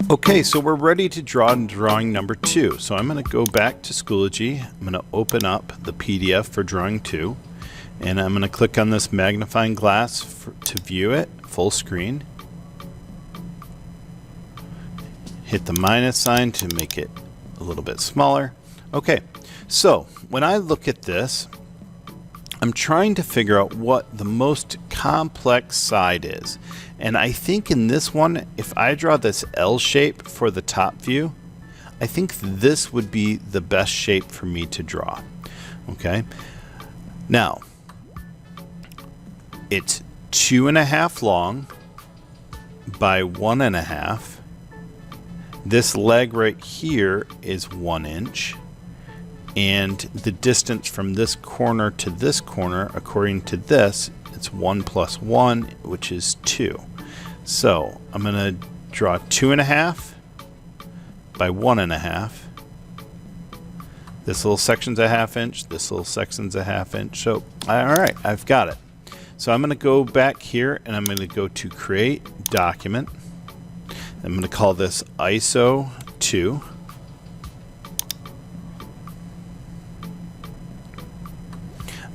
Okay, so we're ready to draw drawing number 2. So I'm going to go back to Schoology. I'm going to open up the PDF for drawing 2. And I'm going to click on this magnifying glass to view it full screen. Hit the minus sign to make it a little bit smaller. Okay, so when I look at this, I'm trying to figure out what the most complex side is. And I think in this one, if I draw this L shape for the top view, I think this would be the best shape for me to draw. Okay, now it's 2.5 long by 1.5. This leg right here is 1 inch. And the distance from this corner to this corner, according to this, it's 1 plus 1, which is 2. So I'm going to draw 2.5 by 1.5. This little section's a 1/2 inch. This little section's a 1/2 inch. So, all right, I've got it. So I'm going to go back here and I'm going to go to Create Document. I'm going to call this ISO 2.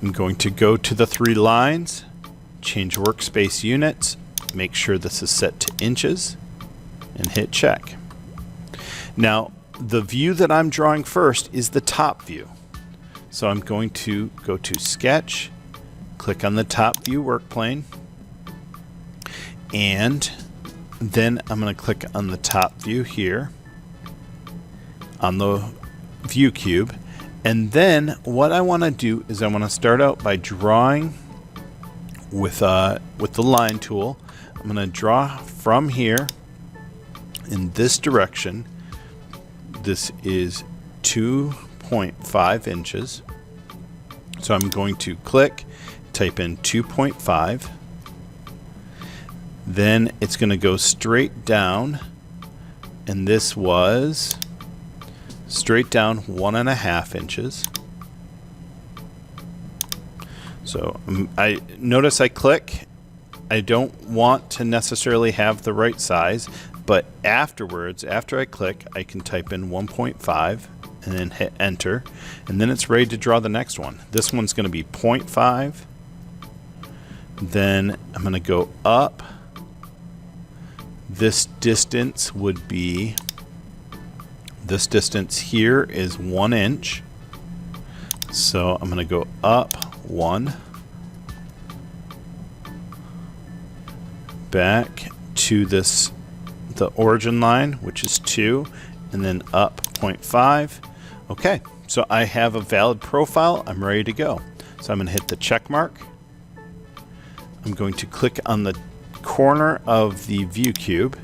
I'm going to go to the 3 lines, change workspace units, make sure this is set to inches, and hit check. Now, the view that I'm drawing first is the top view. So I'm going to go to Sketch, click on the top view work plane, and then I'm going to click on the top view here on the view cube. And then what I want to do is I want to start out by drawing with the line tool. I'm going to draw from here in this direction. This is 2.5 inches. So I'm going to click, type in 2.5. Then it's going to go straight down, and this was straight down 1.5 inches. So I notice I click. I don't want to necessarily have the right size, but afterwards, after I click, I can type in 1.5 and then hit enter, and then it's ready to draw the next one. This one's going to be 0.5. Then I'm going to go up. This distance would be, this distance here is 1 inch. So I'm going to go up 1, back to this, the origin line, which is 2, and then up 0.5. Okay, so I have a valid profile. I'm ready to go. So I'm going to hit the check mark. I'm going to click on the corner of the view cube,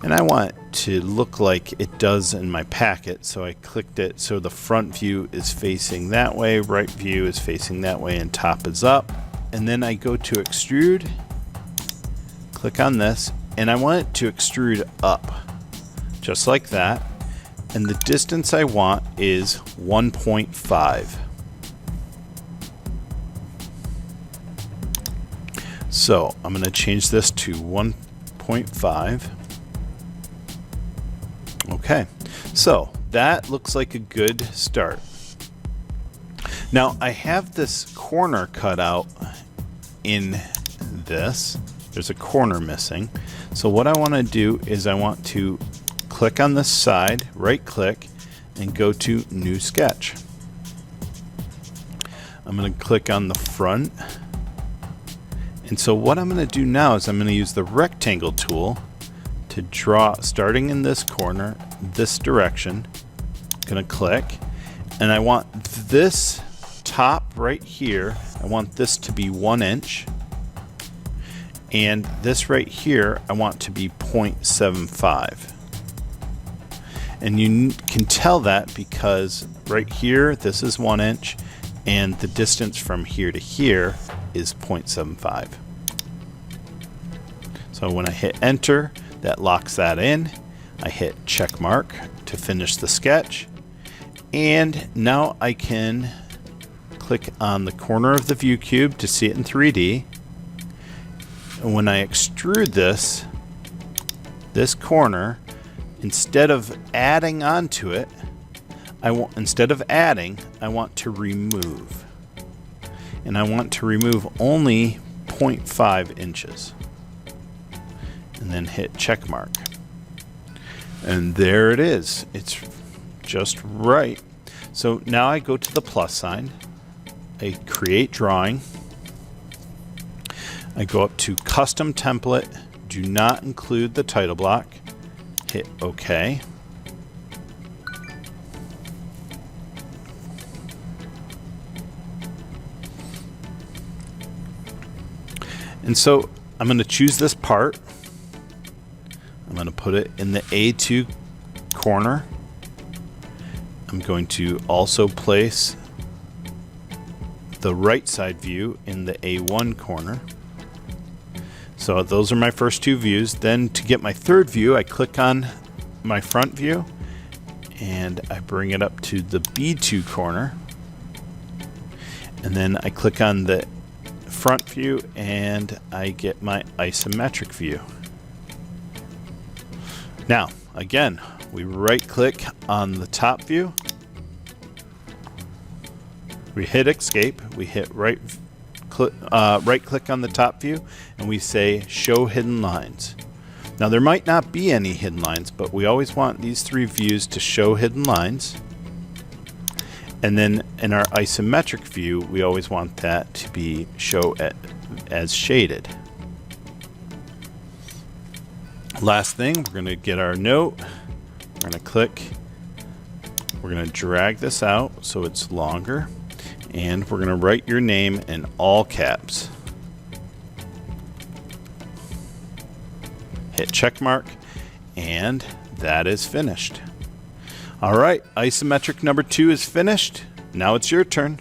and I want it to look like it does in my packet, so I clicked it so the front view is facing that way, right view is facing that way, and top is up. And then I go to extrude, click on this, and I want it to extrude up just like that, and the distance I want is 1.5. So I'm going to change this to 1.5. Okay, so that looks like a good start. Now I have this corner cut out in this. There's a corner missing. So what I want to do is I want to click on this side, right click, and go to New Sketch. I'm going to click on the front. And so what I'm going to do now is I'm going to use the rectangle tool to draw, starting in this corner, this direction. I'm going to click, and I want this top right here, I want this to be 1 inch, and this right here I want to be 0.75. And you can tell that because right here this is 1 inch, and the distance from here to here is 0.75. So when I hit enter, that locks that in. I hit check mark to finish the sketch, and now I can click on the corner of the view cube to see it in 3D, And when I extrude this corner, instead of adding onto it, instead of adding, I want to remove. And I want to remove only 0.5 inches. And then hit check mark. And there it is. It's just right. So now I go to the plus sign. I create drawing. I go up to custom template. Do not include the title block. Hit OK. And so I'm going to choose this part. I'm going to put it in the A2 corner. I'm going to also place the right side view in the A1 corner. So those are my first two views. Then to get my third view, I click on my front view and I bring it up to the B2 corner. And then I click on the front view and I get my isometric view. Now, again, we right click on the top view. We hit escape, we hit right click on the top view, and we say show hidden lines. Now there might not be any hidden lines, but we always want these three views to show hidden lines. And then in our isometric view, we always want that to be show as shaded. Last thing, we're going to get our note. We're going to click. We're going to drag this out so it's longer. And we're going to write your name in all caps. Hit check mark. And that is finished. All right, isometric number 2 is finished. Now it's your turn.